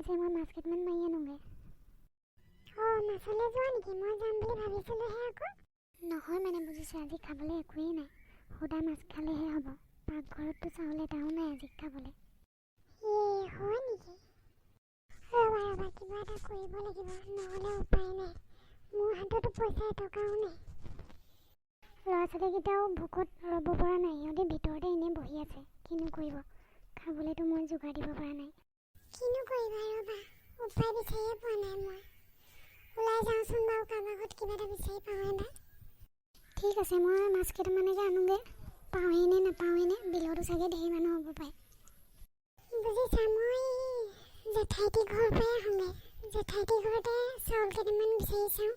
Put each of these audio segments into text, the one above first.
পিছে মই মাছ কেইটামান মাৰি আনোগৈ। মাছলৈ যোৱা নেকি? মই যাম বুলি ভাবিছিলোঁহে আকৌ। নহয় মানে বুজিছে, আজি খাবলৈ একোৱেই নাই, সুদা মাছ খালেহে হ'ব। পাকঘৰততো চাউল এটাও নাই আজি খাবলৈ। হয় নেকি? ৰ'বা কিবা এটা কৰিব লাগিব, নহ'লে উপায় নাই। মোৰ হাততো পইচা এটকাও নাই। ল'ৰা ছোৱালীকেইটাও ভোকত ৰ'ব পৰা নাই, সিহঁতে ভিতৰতে এনেই বহি আছে। কিনো কৰিব, খাবলৈতো মই যোগাৰ দিব পৰা নাই। কিনো কৰিবা, ৰ'বা উপায় বিচাৰিয়ে পোৱা নাই মই। ওলাই যাওঁচোন বাৰু, কাৰোবাৰ ঘৰত কিবা এটা বিচাৰি পাওঁ এবাৰ। ঠিক আছে, মই মাছ কেইটামানকে আনোগৈ। পাওঁৱেই নে নাপাওঁৱেই নে, বিলতো চাগে ধেৰ মানুহ হ'ব পাৰে। বুজিছা, মই জেঠাইটি ঘৰৰ পৰাই আহোঁগৈ। জেঠাইটি ঘৰতে চাউল কেইটামান বিচাৰি চাওঁ,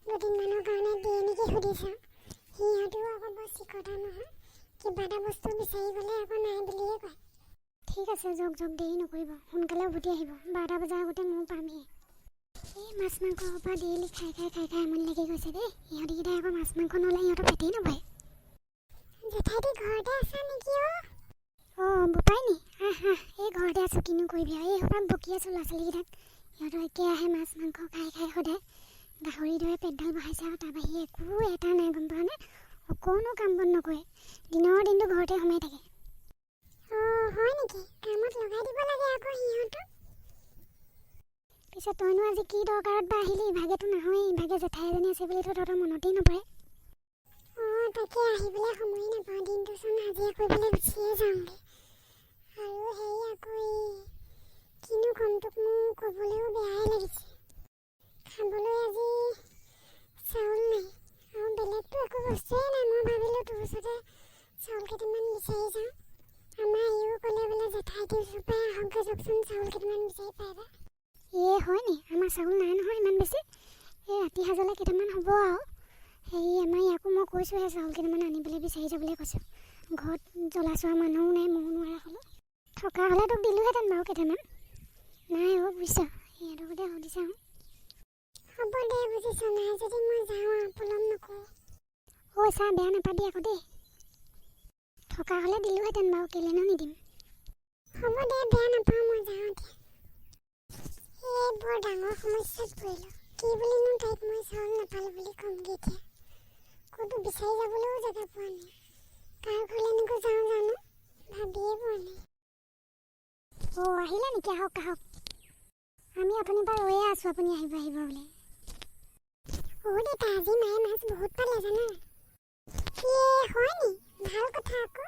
দুদিনমানৰ কাৰণে দিয়ে নেকি সুধি চাওঁ। সিহঁতেও আকৌ বৰ চিকটা নহয়, কিবা এটা বস্তু বিচাৰি গ'লে আকৌ নাই বুলিয়ে কয়। ঠিক আছে, যাওক দেৰি নকৰিব, সোনকালে উভতি আহিব। 12টা বজাৰ আগতে মই পামহি। এই মাছ মাংসৰ পৰা ডেইলি খাই আমনি লাগি গৈছে দেই। ইহঁতিকেইটাই আকৌ মাছ মাংস নহ'লে সিহঁতৰ পেটেই নভৰে। জেঠাইটি ঘৰতে আছা নেকি? বোপাই নি? এই ঘৰতে আছোঁ, কিনো কৰিবি আৰু। এই সপাত বকি আছোঁ ল'ৰা ছোৱালীকেইটাক। সিহঁতৰ একে আহে মাছ মাংস খাই সদায় গাহৰিৰ দৰে পেটডাল বহাইছে, আৰু তাৰ বাহিৰে একো এটা নাই, গম পাওঁনে? অকণো কাম বন নকৰে, দিনৰ দিনটো ঘৰতে সোমাই থাকে। হয় নেকি? কামত লগাই দিব লাগে আকৌ সিহঁতক। পিছে তইনো আজি কি দৰকাৰত বা আহিলি? ইভাগেতো নাহয়েই, ইভাগে জেঠাই এজনী আছে বুলিতো তহঁতৰ মনতেই নপৰে। তাকে আহিবলৈ সময় নাপাওঁ, দিনটোচোন হাজিৰা কৰিবলৈ গুচিয়ে যাওঁগৈ। আৰু হেৰি আকৌ কিনো ক'ম তোক, মোৰ ক'বলৈও বেয়াই লাগিছে। খাবলৈ আজি চাউল নাই, আৰু বেলেগতো একো বস্তুৱেই নাই। মই ভাবিলোঁ তোৰ ওচৰতে চাউল কেইটামান বিচাৰি যাওঁ। আমাৰ এইও ক'লে বোলে জেঠাইটিৰ ওচৰৰ পৰাই আহোঁগৈ, যাওকচোন চাউল কেইটামান বিচাৰি পাইবা। হয় নি? আমাৰ চাউল নাই নহয় ইমান বেছি। এই ৰাতি সাজলৈ কেইটামান হ'ব আৰু। হেৰি আমাৰ ইয়াকো মই কৈছোঁহে চাউল কেইটামান আনিবলৈ বিচাৰি যাবলৈ কৈছোঁ। ঘৰত জ্বলা চোৱা মানুহো নাই, ময়ো নোৱাৰা হ'লোঁ। থকা হ'লে তোক দিলোঁহেঁতেন বাৰু কেইটামান। নাই বুজিছ, সিহঁতৰ সৈতে সুধি চাওঁ। হ'ব দে বুজিছ, নাই যদি মই যাওঁ আৰু, পলম নকৰোঁ। চা, বেয়া নাপাবি আকৌ দেই। থকা হ'লে দিলোঁহেঁতেন বাৰু, কেলেনো নিদিম। হ'ব দে, বেয়া নাপাওঁ, মই যাওঁ এতিয়া। বৰ ডাঙৰ সমস্যাত পৰিলোঁ। কি বুলিনো তাইক মই চাউল নাপালোঁ বুলি ক'মগৈ এতিয়া। ক'তো বিচাৰি যাবলৈও জেগা পোৱা নাই। কাৰ ঘৰলৈনো যাওঁ জানো, ভাবিয়ে পোৱা নাই। আহিলে নেকি? আহক। আমি অথনিৰ পৰা ৰৈয়ে আছোঁ, আপুনি আহিব বুলি। দেউতা, আজি মায়ে মাছ বহুত পালে জানা। হয় নি? ভাল কথা আকৌ।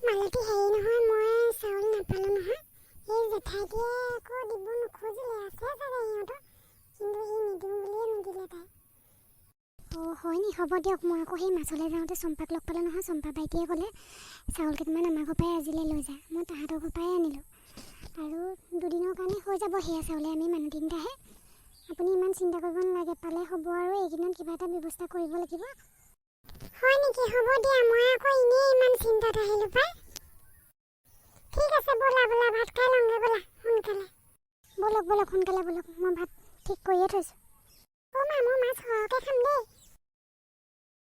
মালতী হেৰি নহয়, মই চাউল নাপালোঁ নহয়। এই জেঠাইটিয়ে আকৌ দিব নোখোজিলে, আছে চাগে সিহঁতৰ, কিন্তু সি নিদিওঁ বুলিয়ে নিদিলে তাই। হয় নি? হ'ব দিয়ক। মই আকৌ সেই মাছলৈ যাওঁতে চম্পাক লগ পালোঁ নহয়। চম্পা বাইটিয়ে ক'লে চাউল কেইটামান আমাৰ ঘৰৰ পৰাই আজিলৈ লৈ যা। মই তাহাঁতৰ ঘৰৰ পৰাই আনিলোঁ, আৰু দুদিনৰ কাৰণে হৈ যাব সেয়া চাউলে। আমি মানুহ তিনিটাহে, আপুনি ইমান চিন্তা কৰিব নালাগে, পালে হ'ব। আৰু এইকেইদিনত কিবা এটা ব্যৱস্থা কৰিব লাগিব। হয় নেকি? হ'ব দিয়া, মই আকৌ এনেই ইমান চিন্তাত আহিলোঁ পাই। ঠিক আছে, ব'লা ভাত খাই লওঁগৈ, ব'লা সোনকালে। ব'লক সোনকালে ব'লক, মই ভাত ঠিক কৰিয়ে থৈছোঁ। মা, মই মাছ সৰহকৈ খাম দেই।